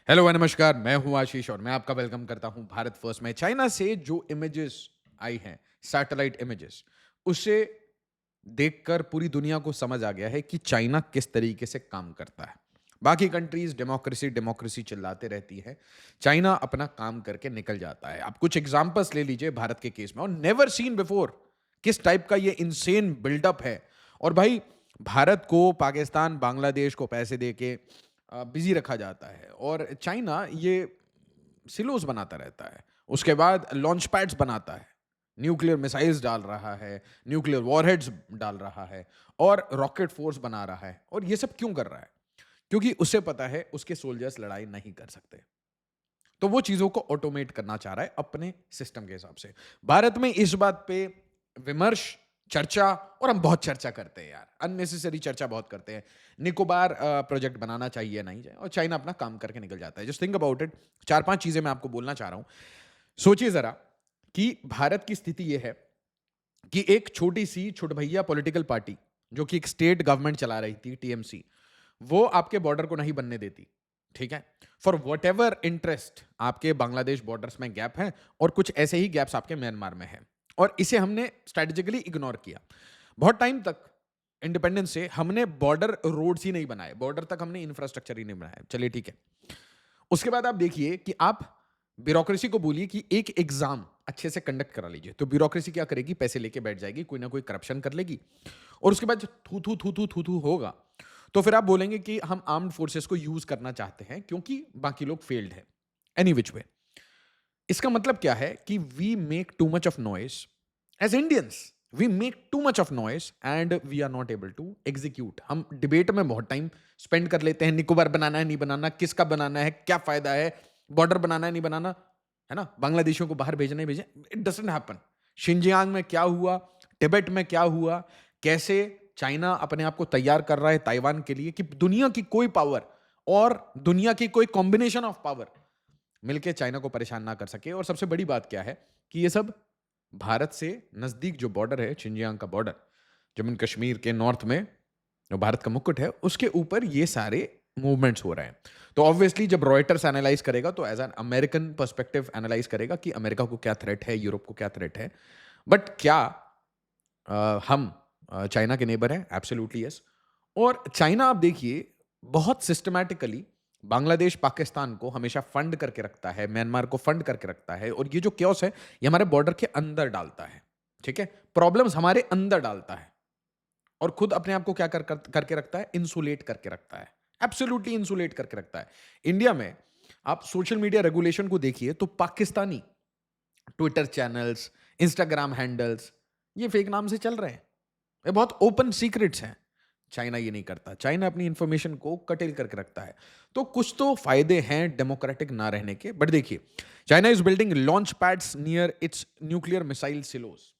Hello नमस्कार, मैं हूं आशीष और मैं आपका वेलकम करता हूं भारत फर्स्ट में। चाइना से जो इमेजेस आई हैं, सैटेलाइट इमेजेस, उसे देखकर पूरी दुनिया को समझ आ गया है कि चाइना किस तरीके से काम करता है। बाकी कंट्रीज डेमोक्रेसी डेमोक्रेसी चिल्लाते रहती है, चाइना अपना काम करके निकल जाता है। आप कुछ एग्जांपल्स ले लीजिए भारत के केस में, और नेवर सीन बिफोर किस टाइप का ये इनसेन बिल्डअप है। और भाई, भारत को पाकिस्तान बांग्लादेश को पैसे देके बिजी रखा जाता है, और चाइना ये सिलोस बनाता रहता है। उसके बाद लॉन्च पैड्स बनाता है, न्यूक्लियर मिसाइल्स डाल रहा है, न्यूक्लियर वॉरहेड्स डाल रहा है, और रॉकेट फोर्स बना रहा है। और ये सब क्यों कर रहा है? क्योंकि उसे पता है उसके सोल्जर्स लड़ाई नहीं कर सकते, तो वो चीजों को ऑटोमेट करना चाह रहा है अपने सिस्टम के हिसाब से। भारत में इस बात पे विमर्श, चर्चा, और हम बहुत चर्चा करते हैं यार, अननेसेसरी चर्चा बहुत करते हैं। निकोबार प्रोजेक्ट बनाना चाहिए नहीं चाहिए, और चाइना अपना काम करके निकल जाता है। Just think about it. चार पांच चीजें मैं आपको बोलना चाह रहा हूं। सोचिए जरा कि भारत की स्थिति यह है कि एक छोटी सी छुटभैया पॉलिटिकल पार्टी, जो कि एक स्टेट गवर्नमेंट चला रही थी, टीएमसी, वो आपके बॉर्डर को नहीं बनने देती। ठीक है? फॉर वट एवर इंटरेस्ट, आपके बांग्लादेश बॉर्डर्स में गैप है, और कुछ ऐसे ही गैप्स आपके म्यांमार में है, और इसे हमने स्ट्रेटेजिकली इग्नोर किया। बहुत टाइम तक, इंडिपेंडेंस से, हमने बॉर्डर रोड्स ही नहीं बनाए, बॉर्डर तक हमने इंफ्रास्ट्रक्चर ही नहीं बनाया। चलिए ठीक है। उसके बाद आप देखिए कि आप ब्यूरोक्रेसी को बोलिए कि एक एग्जाम अच्छे से कंडक्ट करा लीजिए, तो ब्यूरोक्रेसी क्या करेगी? पैसे लेके बैठ जाएगी, कोई ना कोई करप्शन कर लेगी, और उसके बाद थू थू होगा, तो फिर आप बोलेंगे कि हम आर्म्ड फोर्सेस को यूज करना चाहते हैं क्योंकि बाकी लोग फेल्ड है। एनी विच वे, इसका मतलब क्या है कि we make too much of noise as Indians. We make too much of noise and we are not able to execute. हम डिबेट में बहुत टाइम स्पेंड कर लेते हैं, निकोबार बनाना है नहीं बनाना, किसका बनाना है, क्या फायदा है, बॉर्डर बनाना है नहीं बनाना, है ना, बांग्लादेशियों को बाहर भेजना है भेजना, इट डजंट हैपन। शिंजियांग में क्या हुआ, तिब्बत में क्या हुआ, कैसे चाइना अपने आप को तैयार कर रहा है ताइवान के लिए, कि दुनिया की कोई पावर और दुनिया की कोई कॉम्बिनेशन ऑफ पावर मिलके चाइना को परेशान ना कर सके। और सबसे बड़ी बात क्या है कि ये सब भारत से नजदीक जो बॉर्डर है, शिंजियांग का बॉर्डर, जम्मू कश्मीर के नॉर्थ में जो भारत का मुकुट है, उसके ऊपर ये सारे मूवमेंट्स हो रहे हैं। तो ऑब्वियसली जब रॉयटर्स एनालाइज करेगा, तो as an American perspective analyse करेगा कि अमेरिका को क्या थ्रेट है, यूरोप को क्या थ्रेट है। बट क्या हम चाइना के नेबर हैं? Absolutely yes. और चाइना, आप देखिए, बहुत सिस्टमैटिकली बांग्लादेश, पाकिस्तान को हमेशा फंड करके रखता है, म्यांमार को फंड करके रखता है, और ये जो क्योस है, ये हमारे बॉर्डर के अंदर डालता है। ठीक है? प्रॉब्लम्स हमारे अंदर डालता है, और खुद अपने आप को क्या करके रखता है? इंसुलेट करके रखता है। एब्सोल्युटली इंसुलेट करके रखता है। इंडिया में आप सोशल मीडिया रेगुलेशन को देखिए, तो Pakistani Twitter channels, Instagram handles, ये फेक नाम से चल रहे हैं। ये बहुत ओपन सीक्रेट्स हैं। चाइना ये नहीं करता। चाइना अपनी इंफॉर्मेशन को कटेल करके रखता है। तो कुछ तो फायदे हैं डेमोक्रेटिक ना रहने के। बट देखिए, China is building launch pads near it's nuclear missile silos.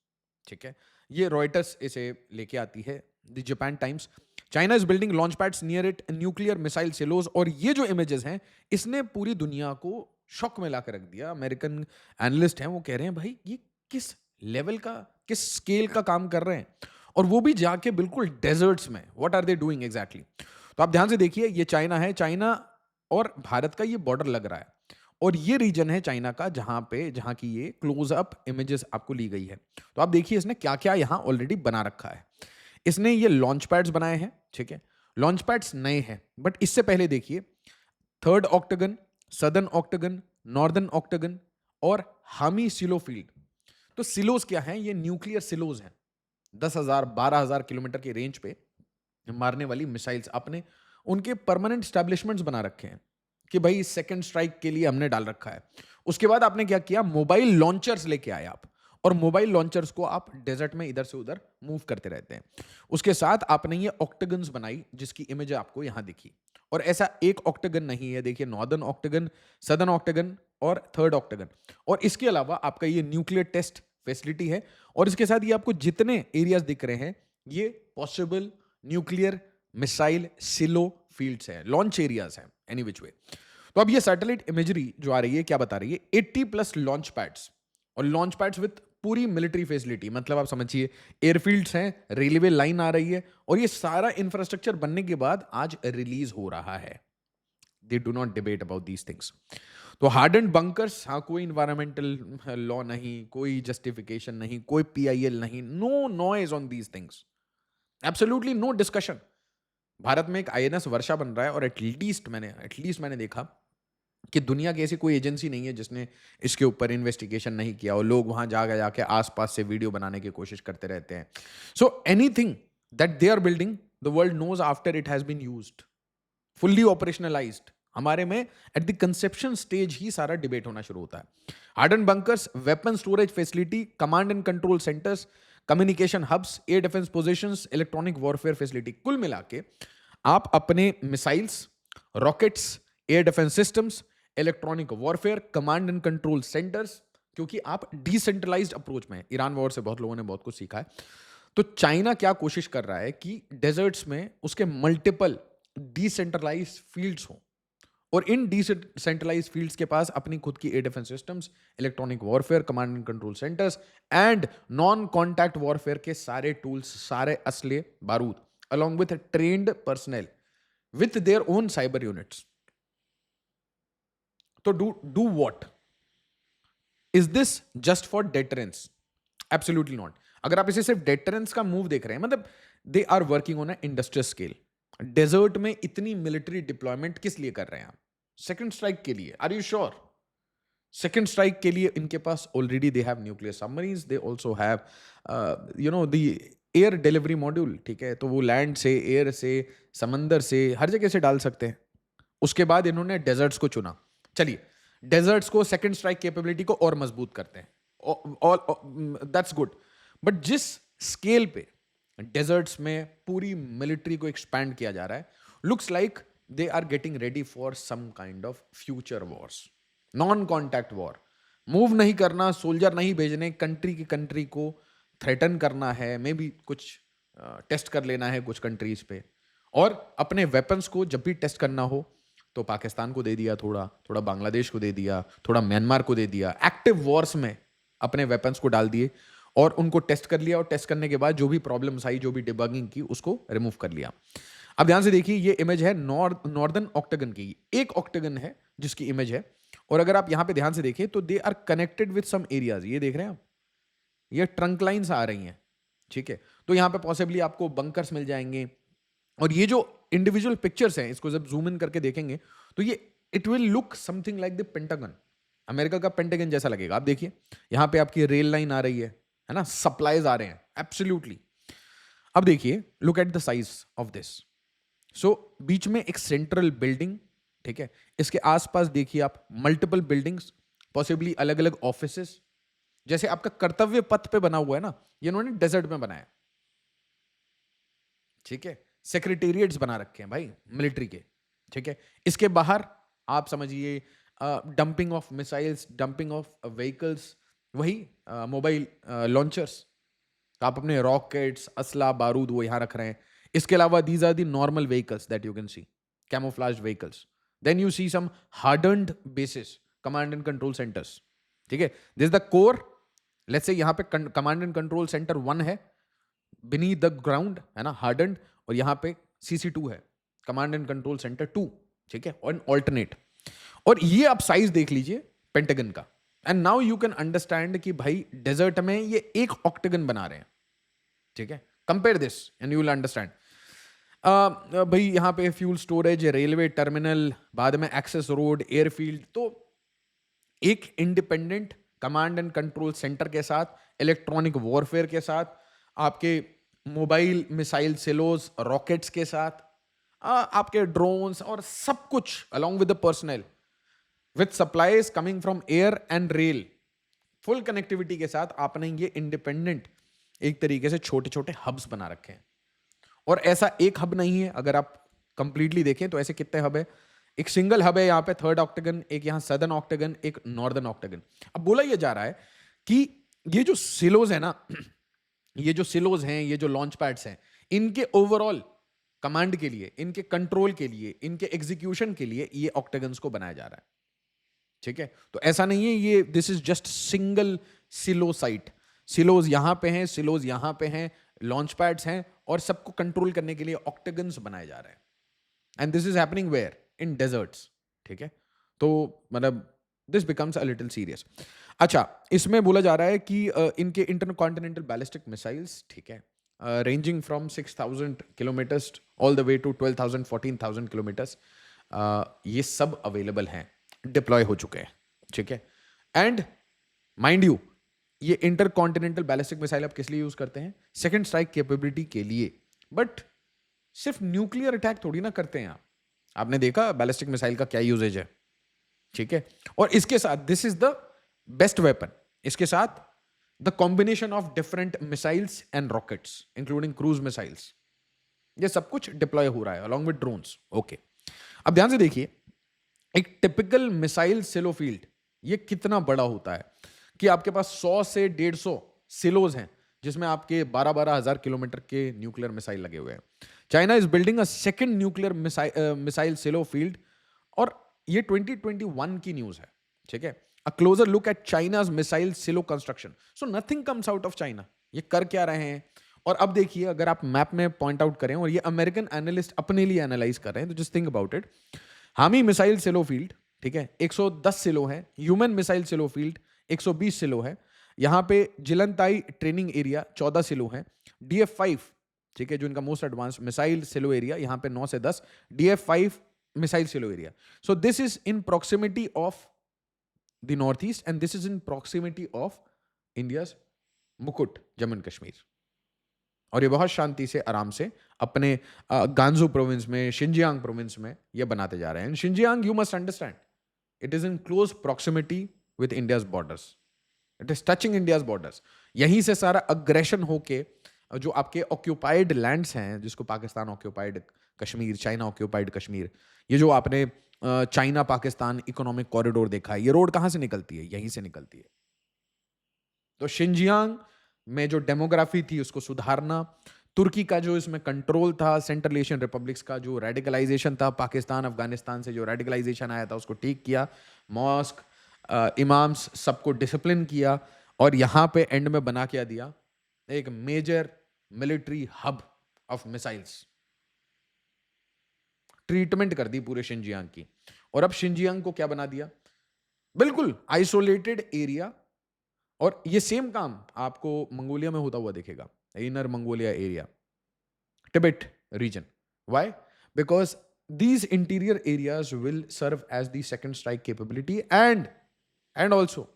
ठीक है? ये रॉयटर्स इसे लेके आती है, the Japan times. China is building launch pads near it nuclear missile silos. और ये जो इमेजेस हैं, इसने पूरी दुनिया को शॉक में लाकर रख दिया। अमेरिकन एनालिस्ट हैं, वो कह रहे हैं भाई, ये किस लेवल का, किस स्केल का काम कर रहे हैं, और वो भी जाके बिल्कुल डेजर्ट्स में। What are they doing exactly? तो आप ध्यान से देखिए, ये चाइना है, चाइना और भारत का ये बॉर्डर लग रहा है, और ये रीजन है चाइना का जहां की ये क्लोज अप इमेजेस आपको ली गई है। तो आप देखिए इसने क्या क्या यहां ऑलरेडी बना रखा है। इसने ये लॉन्च पैड्स बनाए हैं। ठीक है? लॉन्च पैड्स नए हैं, बट इससे पहले देखिए, third octagon, southern octagon, northern octagon, और हामी सिलो फील्ड। तो सिलोस क्या है? ये न्यूक्लियर सिलोस हैं। 10,000 12,000 किलोमीटर की रेंज पे मारने वाली मिसाइल्स अपने उनके परमानेंट स्टैब्लिशमेंट्स बना रखे हैं कि भाई सेकंड स्ट्राइक के लिए हमने डाल रखा है। उसके बाद आपने क्या किया? मोबाइल लॉन्चर्स लेके आए आप, और मोबाइल लॉन्चर्स को आप डेजर्ट में इधर से उधर मूव करते रहते हैं। उसके साथ आपने ये ऑक्टागन्स बनाई, जिसकी इमेज आपको यहां दिखी। और ऐसा एक ऑक्टागन नहीं है, देखिए, नॉर्दर्न ऑक्टागन, सदर्न ऑक्टागन, और थर्ड ऑक्टागन। और इसके अलावा आपका ये न्यूक्लियर टेस्ट फैसिलिटी है, और इसके साथ ये आपको जितने एरियाज दिख रहे हैं, ये पॉसिबल न्यूक्लियर मिसाइल सिलो फील्ड्स हैं, लॉन्च एरियाज हैं, एनी विच वे। तो अब ये सैटेलाइट इमेजरी जो आ रही है, क्या बता रही है? 80 प्लस लॉन्च पैड्स, और लॉन्च पैड्स विथ पूरी मिलिट्री फैसिलिटी। मतलब आप समझिए, एयरफील्ड्स हैं, रेलवे लाइन आ रही है, और ये सारा इंफ्रास्ट्रक्चर बनने के बाद आज रिलीज हो रहा है। They do not debate about these things. तो हार्डन्ड बंकर्स, हाँ, कोई इन्वायरमेंटल लॉ नहीं, कोई जस्टिफिकेशन नहीं, कोई पीआईएल नहीं, no noise on these things, absolutely no discussion. Bharat में एक आईएनएस वर्षा बन रहा है और एटलीस्ट मैंने देखा कि दुनिया की ऐसी कोई एजेंसी नहीं है जिसने इसके ऊपर इन्वेस्टिगेशन नहीं किया, और लोग वहां जाके आसपास से वीडियो बनाने की कोशिश करते रहते हैं. So anything that they are building, the world knows after it has been used, fully operationalised. हमारे में एट द कंसेप्शन स्टेज ही सारा डिबेट होना शुरू होता है. Harden bunkers, weapon storage facility, command and control centres, communication hubs, air defence positions, electronic warfare facility, कुल मिला के आप अपने missiles, rockets, air defence systems, electronic warfare, command and control centres, क्योंकि आप डिसेंट्रलाइज्ड अप्रोच में, ईरान वॉर से बहुत लोगों ने बहुत कुछ सीखा है. तो चाइना क्या कोशिश कर रहा है कि डेजर्ट्स में उसके मल्टीपल डिसेंट्रलाइज्ड फील्ड्स हों, और इन डिसेंट्रलाइज्ड फील्ड्स के पास अपनी खुद की air defence systems, electronic warfare, command and control centres and non contact warfare के सारे टूल्स, सारे असले बारूद, along with trained personnel with their own cyber units. तो do what? Is this just for deterrence? Absolutely not. अगर आप इसे सिर्फ deterrence का मूव देख रहे हैं, मतलब they are working on an industrial scale. Desert में इतनी मिलिट्री डिप्लॉयमेंट किस लिए कर रहे हैं आप? सेकंड स्ट्राइक के लिए? Are you sure? Second strike के लिए इनके पास already they have nuclear submarines, they also have the air delivery module, ठीक है? तो वो लैंड से, एयर से, समंदर से, हर जगह से डाल सकते हैं. उसके बाद इन्होंने डेजर्ट्स को चुना. चलिए, डेजर्ट्स को सेकंड स्ट्राइक कैपेबिलिटी को और मजबूत करते हैं, दैट्स गुड. बट जिस स्केल पे डेजर्ट्स में पूरी मिलिट्री को एक्सपैंड किया जा रहा है, looks like they are getting ready for some kind of future wars, non contact war. Move नहीं करना, सोल्जर नहीं भेजने, कंट्री की कंट्री को थ्रेटन करना है, मे बी कुछ टेस्ट कर लेना है कुछ कंट्रीज पे, और अपने वेपन्स को जब भी टेस्ट करना हो तो पाकिस्तान को दे दिया, थोड़ा बांग्लादेश को दे दिया, थोड़ा म्यांमार को दे दिया, एक्टिव वॉर्स में अपने वेपन्स को डाल दिए और उनको टेस्ट कर लिया, और टेस्ट करने के बाद जो भी प्रॉब्लम्स आई, जो भी डिबगिंग की, उसको रिमूव कर लिया. अब ध्यान से देखिए, ये इमेज है नॉर्दर्न ऑक्टेगन की. एक ऑक्टेगन है जिसकी इमेज है, और अगर आप यहां पे ध्यान से देखें तो they are connected with some areas. ये देख रहे हैं आप, ये ट्रंक लाइंस आ रही हैं, ठीक है? तो यहां पे पॉसिबली आपको बंकर्स मिल जाएंगे, और ये जो इंडिविजुअल पिक्चर्स हैं, इसको जब जूम इन करके देखेंगे तो ये it will look something like the pentagon, America का पेंटागन जैसा लगेगा. आप देखिए, यहां पे आपकी रेल लाइन आ रही है ना, सप्लाईज आ रहे हैं, एब्सोल्युटली. अब देखिए, look at the size of this. So बीच में एक सेंट्रल बिल्डिंग, ठीक है? इसके आसपास देखिए आप मल्टीपल बिल्डिंग्स, पॉसिबली अलग अलग ऑफिसेस, जैसे आपका कर्तव्य पथ पे बना हुआ है ना, ये इन्होंने डेजर्ट में बनाया, ठीक है? सेक्रेटेरिएट्स बना रखे हैं भाई मिलिट्री के, ठीक है? इसके बाहर आप समझिए dumping of missiles, dumping of vehicles, वही मोबाइल लॉन्चर्स. आप अपने रॉकेट्स, असला, बारूद वो यहां रख रहे हैं. इसके अलावा these are the normal vehicles that you can see, camouflage vehicles. Then you see some hardened bases, command and control centres, ठीक है? This the core. Let's say यहां पे कमांड एंड कंट्रोल सेंटर 1 है, बीनीथ द ग्राउंड, है ना, hardened, और यहां पे CC2 है, कमांड एंड कंट्रोल सेंटर 2, ठीक है? और ऑल्टरनेट. और ये आप साइज देख लीजिए पेंटागन का, and now you can understand कि भाई डेजर्ट में ये एक ऑक्टेगन बना रहे हैं, ठीक है? Compare this and you will understand. भाई यहां पे फ्यूल स्टोरेज, रेलवे टर्मिनल, बाद में एक्सेस रोड, एयरफील्ड, तो एक independent command and control centre के साथ, इलेक्ट्रॉनिक वॉरफेयर के साथ, आपके मोबाइल मिसाइल सिलोज, रॉकेट्स के साथ, आपके ड्रोन्स और सब कुछ, along with the personal, with supplies coming from air and rail, full connectivity के साथ आपने ये इंडिपेंडेंट एक तरीके से छोटे छोटे हब्स बना रखे हैं. और ऐसा एक हब नहीं है, अगर आप कंप्लीटली देखें तो ऐसे कितने हब है? एक सिंगल हब है यहाँ पे, थर्ड ऑक्टेगन, एक यहाँ सदर्न ऑक्टेगन, एक नॉर्दर्न ऑक्टेगन. अब बोला यह जा रहा है कि ये जो सिलोज है ना, ये जो सिलोज हैं, ये जो लॉन्च पैड्स हैं, इनके ओवरऑल कमांड के लिए, इनके कंट्रोल के लिए, इनके एग्जीक्यूशन के लिए ये ऑक्टेगन्स को बनाया जा रहा है, ठीक है? तो ऐसा नहीं है ये this is just single silo site. Silos यहां पे हैं, सिलोज यहां पे हैं, लॉन्च पैड्स हैं, और सबको कंट्रोल करने के लिए ऑक्टेगन्स बनाए जा रहे हैं. And this is happening where? In deserts. ठीक है? तो मतलब this becomes a little serious. अच्छा, इसमें बोला जा रहा है कि इनके इंटरकॉन्टिनेंटल बैलिस्टिक मिसाइल्स, ठीक है, ranging from 6000 kilometres all the way to 12,000 14,000 kilometres, ये सब अवेलेबल हैं, डिप्लॉय हो चुके हैं, ठीक है? एंड माइंड यू, ये इंटरकॉन्टिनेंटल बैलिस्टिक मिसाइल आप किस लिए यूज करते हैं? सेकंड स्ट्राइक कैपेबिलिटी के लिए। बट सिर्फ न्यूक्लियर अटैक थोड़ी ना करते हैं आप। आपने देखा बैलिस्टिक मिसाइल का क्या यूजेज है, ठीक है? और इसके साथ this is the best weapon, इसके साथ the combination of different missiles and rockets including cruise missiles, ये सब कुछ डिप्लॉय हो रहा है अलॉन्ग विद ड्रोन्स। ओके, अब ध्यान से देखिए, एक टिपिकल मिसाइल सिलो फील्ड ये कितना बड़ा होता है कि आपके पास 100 से 150 सिलोज हैं जिसमें आपके 12-12 हज़ार किलोमीटर के न्यूक्लियर मिसाइल लगे हुए हैं। China is building a second nuclear missile silo field, और ये 2021 की न्यूज है, ठीक है? A closer look at China's missile silo construction, so nothing comes out of China. ये कर क्या रहे हैं? और अब देखिए, अगर आप मैप में पॉइंट आउट करें, और ये अमेरिकन एनालिस्ट अपने लिए एनालाइज कर रहे हैं, तो जस्ट थिंक अबाउट इट। हामी मिसाइल सिलो फील्ड, ठीक है, 110 सिलो है। ह्यूमन मिसाइल सिलो फील्ड 120 सिलो है। यहां पे जिलनताई ट्रेनिंग एरिया 14 सिलो है। DF5, ठीक है, जो इनका most advance missile silo area, यहां पे 9 से 10 DF5 missile silo area. So this is in proximity of the north east and this is in proximity of India's मुकुट, जम्मू एंड कश्मीर। और ये बहुत शांति से, आराम से अपने गांजू प्रोविंस में, शिंजियांग प्रोविंस में ये बनाते जा रहे हैं। Xinjiang, you must understand, it is in close proximity with India's borders, it is touching India's borders. यहीं से सारा अग्रेशन होके जो आपके ऑक्यूपाइड लैंड्स हैं, जिसको Pakistan occupied Kashmir, China occupied Kashmir, ये जो आपने चाइना पाकिस्तान इकोनॉमिक कॉरिडोर देखा है, ये रोड कहां से निकलती है? यहीं से निकलती है। तो शिंजियांग में जो डेमोग्राफी थी उसको सुधारना, तुर्की का जो इसमें कंट्रोल था, सेंट्रल एशियन रिपब्लिक्स का जो रेडिकलाइजेशन था, पाकिस्तान अफगानिस्तान से जो रेडिकलाइजेशन आया था उसको ठीक किया, मॉस्क, इमाम्स सबको डिसिप्लिन किया, और यहां पे एंड में बना क्या दिया? एक major military hub of missiles, treatment कर दी पूरे शिंजियांग की। और अब शिंजियांग को क्या बना दिया? बिल्कुल आइसोलेटेड एरिया। और ये सेम काम आपको मंगोलिया में होता हुआ दिखेगा, inner Mongolia area, Tibet region. Why? Because these interior areas will serve as the second strike capability and also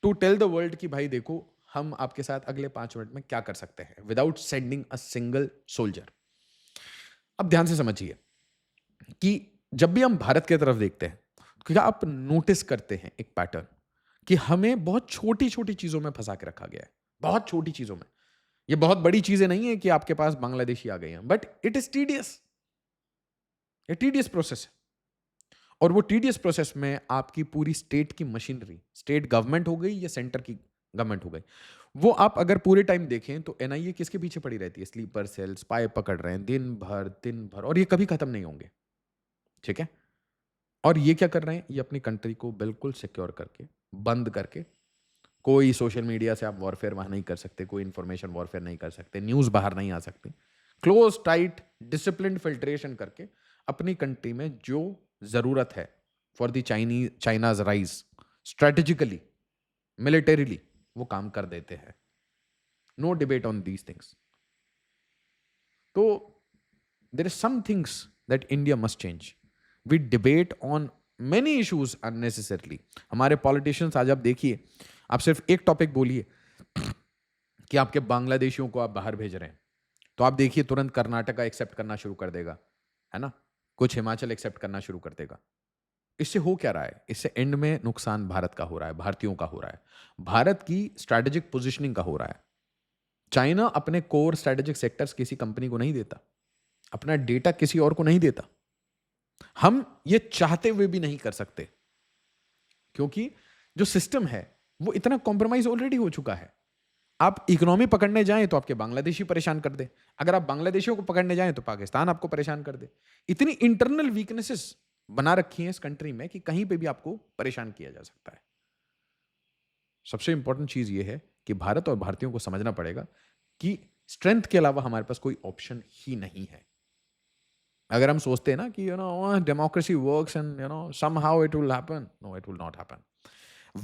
to tell the world कि भाई देखो, हम आपके साथ अगले 5 मिनट में क्या कर सकते हैं without sending a single soldier. अब ध्यान से समझिए कि जब भी हम भारत की तरफ देखते हैं, क्या आप नोटिस करते हैं एक पैटर्न कि हमें बहुत छोटी छोटी चीजों में फंसा के रखा गया है, बहुत छोटी चीजों में। ये बहुत बड़ी चीजें नहीं है कि आपके पास बांग्लादेशी आ गए हैं, बट इट इज टीडियस, ये टीडियस प्रोसेस है। और वो टीडियस प्रोसेस में आपकी पूरी स्टेट की मशीनरी, स्टेट गवर्नमेंट हो गई या सेंटर की गवर्नमेंट हो गई, वो आप अगर पूरे टाइम देखें तो एनआईए किसके पीछे पड़ी रहती है? स्लीपर सेल, स्पाई पकड़ रहे हैं दिन भर दिन भर, और ये कभी खत्म नहीं होंगे, ठीक है? और ये क्या कर रहे हैं? ये अपनी कंट्री को बिल्कुल सिक्योर करके, बंद करके, कोई सोशल मीडिया से आप वॉरफेयर वहां नहीं कर सकते, कोई इंफॉर्मेशन वॉरफेयर नहीं कर सकते, न्यूज बाहर नहीं आ सकती, क्लोज टाइट डिसिप्लिन फिल्ट्रेशन करके अपनी कंट्री में जो जरूरत है for the China's rise, strategically, militarily, वो काम कर देते हैं। No debate on these things. तो there is some things that India must change. We debate on many issues unnecessarily. हमारे पॉलिटिशियंस आज आप देखिए, आप सिर्फ एक टॉपिक बोलिए कि आपके बांग्लादेशियों को आप बाहर भेज रहे हैं, तो आप देखिए तुरंत कर्नाटका एक्सेप्ट करना शुरू कर देगा, है ना? कुछ हिमाचल एक्सेप्ट करना शुरू कर देगा। इससे हो क्या रहा है? इससे एंड में नुकसान भारत का हो रहा है, भारतीयों का हो रहा है, भारत की स्ट्रैटेजिक पोजीशनिंग का हो रहा है। चाइना अपने कोर स्ट्रैटेजिक सेक्टर्स किसी कंपनी को नहीं देता, अपना डेटा किसी और को नहीं देता। हम ये चाहते हुए भी नहीं कर सकते, क्योंकि जो सिस्टम है वो इतना कॉम्प्रोमाइज ऑलरेडी हो चुका है। आप इकोनॉमी पकड़ने जाएं तो आपके बांग्लादेशी परेशान कर दे, अगर आप बांग्लादेशियों को पकड़ने जाएं तो पाकिस्तान आपको परेशान कर दे। इतनी इंटरनल वीकनेसेस बना रखी हैं इस कंट्री में कि कहीं पे भी आपको परेशान किया जा सकता है। सबसे इंपॉर्टेंट चीज ये है कि भारत और भारतीयों को समझना पड़ेगा कि स्ट्रेंथ के अलावा हमारे पास कोई ऑप्शन ही नहीं है। अगर हम सोचते हैं ना कि democracy works and somehow it will happen, no it will not happen.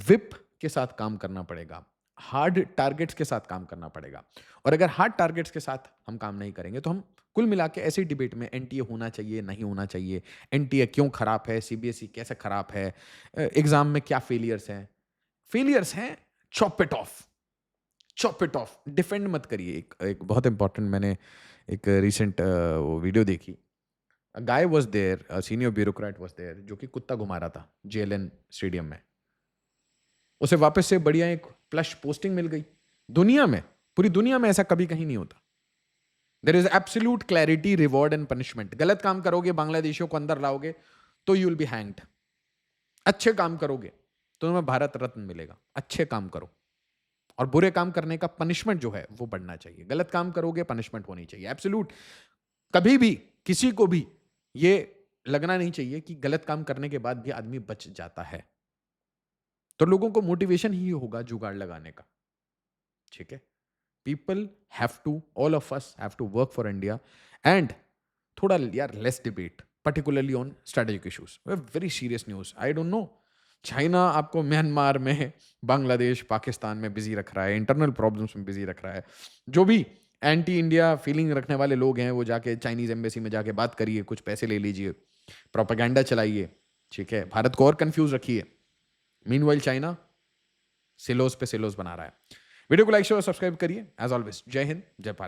Whip के साथ काम करना पड़ेगा, हार्ड टारगेट्स के साथ काम करना पड़ेगा। और अगर हार्ड टारगेट्स के साथ हम काम नहीं करेंगे तो हम कुल मिला के ऐसी डिबेट में एनटीए होना चाहिए नहीं होना चाहिए, एनटीए क्यों खराब है, सीबीएसई कैसे खराब है, एग्जाम में क्या फेलियर्स हैं, chop it of, chop it of, defend मत करिए। एक बहुत इंपॉर्टेंट, मैंने एक रिसेंट वो वीडियो देखी। A guy was there, a senior bureaucrat was there, जो कि कुत्ता घुमा रहा था जेएलएन स्टेडियम में। उसे वापस से बढ़िया एक प्लस पोस्टिंग मिल गई। दुनिया में, पूरी दुनिया में ऐसा कभी कहीं नहीं होता। There is absolute clarity, reward and punishment. गलत काम करोगे, बांग्लादेशियों को अंदर लाओगे तो यू विल बी हैंग्ड। अच्छे काम करोगे तो तुम्हें भारत रत्न मिलेगा। अच्छे काम करो, और बुरे काम करने का पनिशमेंट जो है वो बढ़ना चाहिए। गलत काम करोगे, पनिशमेंट होनी चाहिए एब्सोल्यूट। कभी भी किसी को भी ये लगना नहीं चाहिए कि गलत काम करने के बाद भी आदमी बच जाता है। तो लोगों को मोटिवेशन ही होगा जुगाड़ लगाने का। ठीक है, people have to, all of us have to work for India, and थोड़ा यार less debate, particularly on strategic issues. Very serious news. I don't know. China आपको म्यांमार में, बांग्लादेश, पाकिस्तान में बिजी रख रहा है, इंटरनल प्रॉब्लम्स में बिजी रख रहा है। जो भी एंटी इंडिया फीलिंग रखने वाले लोग हैं वो जाके चाइनीज एम्बेसी में जाके बात करिए, कुछ पैसे ले लीजिए, प्रोपेगेंडा चलाइए। ठीक है, भारत को और कंफ्यूज रखिए। मीनवाइल चाइना सिलोस पे सिलोस बना रहा है। वीडियो को लाइक शेयर और सब्सक्राइब करिए। एज ऑलवेज, जय हिंद, जय भारत।